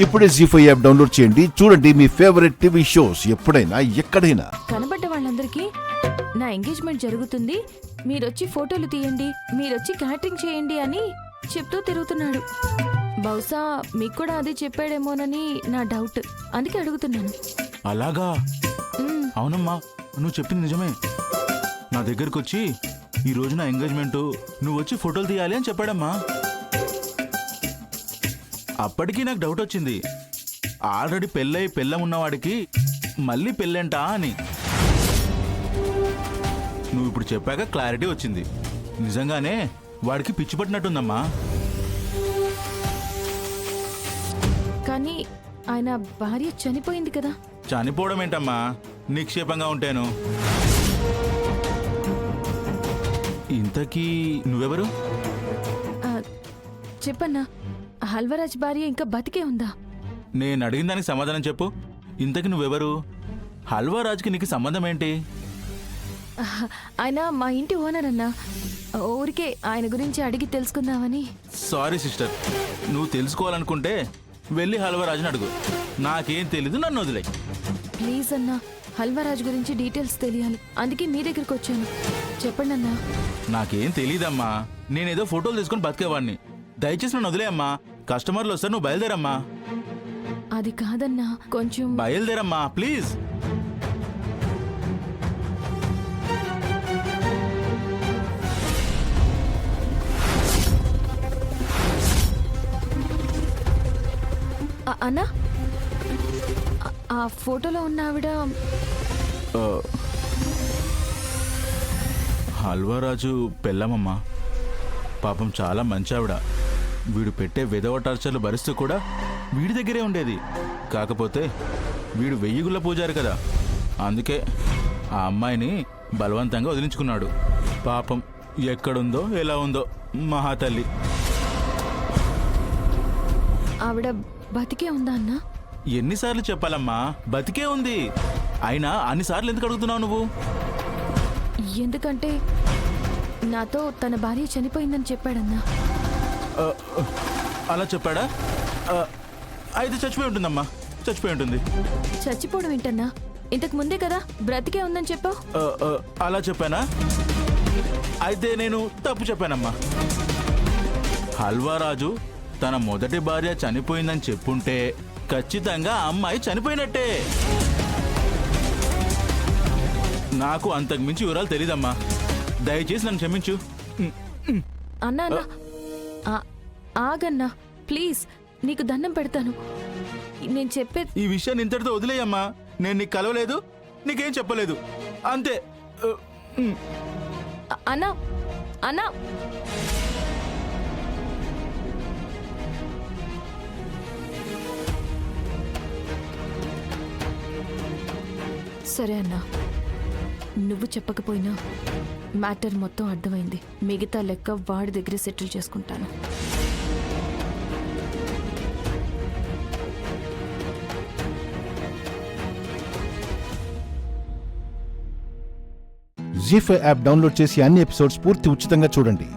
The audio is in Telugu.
ఇప్పుడే జీ5 యాప్ డౌన్లోడ్ చేయండి. చూడండి మీ ఫేవరెట్ టీవీ షోస్ ఎప్పుడైనా ఎక్కడైనా. కనబడ్డ వాళ్ళందరికీ నా ఎంగేజ్మెంట్ జరుగుతుంది, మీరొచ్చి ఫోటోలు తీయండి, మీరొచ్చి క్యాటరింగ్ చేయండి అని చెప్తూ తిరుగుతున్నాడు. బహుశా మీకు కూడా అదే చెప్పాడేమోనని నా డౌట్, అందుకే అడుగుతున్నాను. అలాగా? అవునమ్మా, నువ్వు చెప్పింది నిజమే. నా దగ్గరకు వచ్చి ఈ రోజు నా ఎంగేజ్మెంట్, నువ్వు వచ్చి ఫోటోలు తీయాలి అని చెప్పాడమ్మా. అప్పటికీ నాకు డౌట్ వచ్చింది, ఆల్రెడీ పెళ్ళం ఉన్నవాడికి మళ్ళీ పెళ్ళంటా అని. నువ్వు ఇప్పుడు చెప్పాక క్లారిటీ వచ్చింది. నిజంగానే వాడికి పిచ్చి పట్టినట్టుందమ్మా. కానీ ఆయన భార్య చనిపోయింది కదా. చనిపోవడం ఏంటమ్మా, నిక్షేపంగా ఉంటాను. ఇంతకీ నువ్వెవరు? చెప్పన్నా, హల్వరాజ్ భార్య ఇంకా బతికే ఉందా? నేను అడిగిన దానికి సమాధానం చెప్పు. ఇంతకీ నువ్వెవరు? హల్వారాజ్కి నీకు సంబంధం ఏంటి? ఆయన మా ఇంటి ఓనర్ అన్నా, ఊరికే ఆయన గురించి అడిగి తెలుసుకుందామని. సారీ సిస్టర్, నువ్వు తెలుసుకోవాలనుకుంటే వెళ్ళి హల్వారాజుని అడుగు. నాకేం తెలీదు, నన్ను వదిలే. ప్లీజ్ అన్నా, హల్వరాజ్ గురించి డీటెయిల్స్ తెలియాలి, అందుకే మీ దగ్గరికి వచ్చాను. చెప్పండి అన్నా. నాకేం తెలీదమ్మా, నేనేదో ఫోటోలు తీసుకొని బతికేవాడిని. దయచేసి నన్ను వదిలేయమ్మా. కస్టమర్లు వస్తారు, నువ్వు బయలుదేరమ్మా. అది కాదన్నా, కొంచెం బయలుదేరమ్మా ప్లీజ్. అన్నా, ఆ ఫోటోలో ఉన్న ఆవిడ హల్వారాజు పెళ్ళమమ్మా. పాపం చాలా మంచి ఆవిడ. వీడు పెట్టే విధవ టార్చర్లు భరిస్తూ కూడా వీడి దగ్గరే ఉండేది. కాకపోతే వీడు 1000 గుళ్ళ పూజారు కదా, అందుకే ఆ అమ్మాయిని బలవంతంగా వదిలించుకున్నాడు. పాపం ఎక్కడుందో ఎలా ఉందో మహాతల్లి. ఆవిడ బతికే ఉందా అన్నా? ఎన్నిసార్లు చెప్పాలమ్మా, బతికే ఉంది. అయినా అన్నిసార్లు ఎందుకు అడుగుతున్నావు నువ్వు? ఎందుకంటే నాతో తన భార్య చనిపోయిందని చెప్పాడన్నా. అలా చెప్పాడా? అయితే చచ్చిపోయి ఉంటుందమ్మా, చచ్చిపోయి ఉంటుంది. చచ్చిపోవడం ఏంటన్నా, ఇంతకు ముందే కదా బ్రతికే ఉందని చెప్పావు. అలా చెప్పానా? అయితే నేను తప్పు చెప్పానమ్మా. హల్వారాజు తన మొదటి భార్య చనిపోయిందని చెప్పుంటే ఖచ్చితంగా ఆ అమ్మాయి చనిపోయినట్టే. నాకు అంతకు మించి వివరాలు తెలీదమ్మా, దయచేసి నన్ను క్షమించు. అన్నా అన్నా, ఆగన్నా ప్లీజ్, నీకు దండం పెడతాను. నేను చెప్పే ఈ విషయాన్ని ఇంతటితో వదిలేయమ్మా. నేను నీకు కలవలేదు, నీకేం చెప్పలేదు, అంతే. అన్నా అన్నా, సరే అన్నా, నువ్వు చెప్పకపోయినా మ్యాటర్ మొత్తం అర్థమైంది. మిగతా లెక్క వాడి దగ్గరే సెటిల్ చేసుకుంటాను. జీ5 యాప్ డౌన్లోడ్ చేసి అన్ని ఎపిసోడ్స్ పూర్తి ఉచితంగా చూడండి.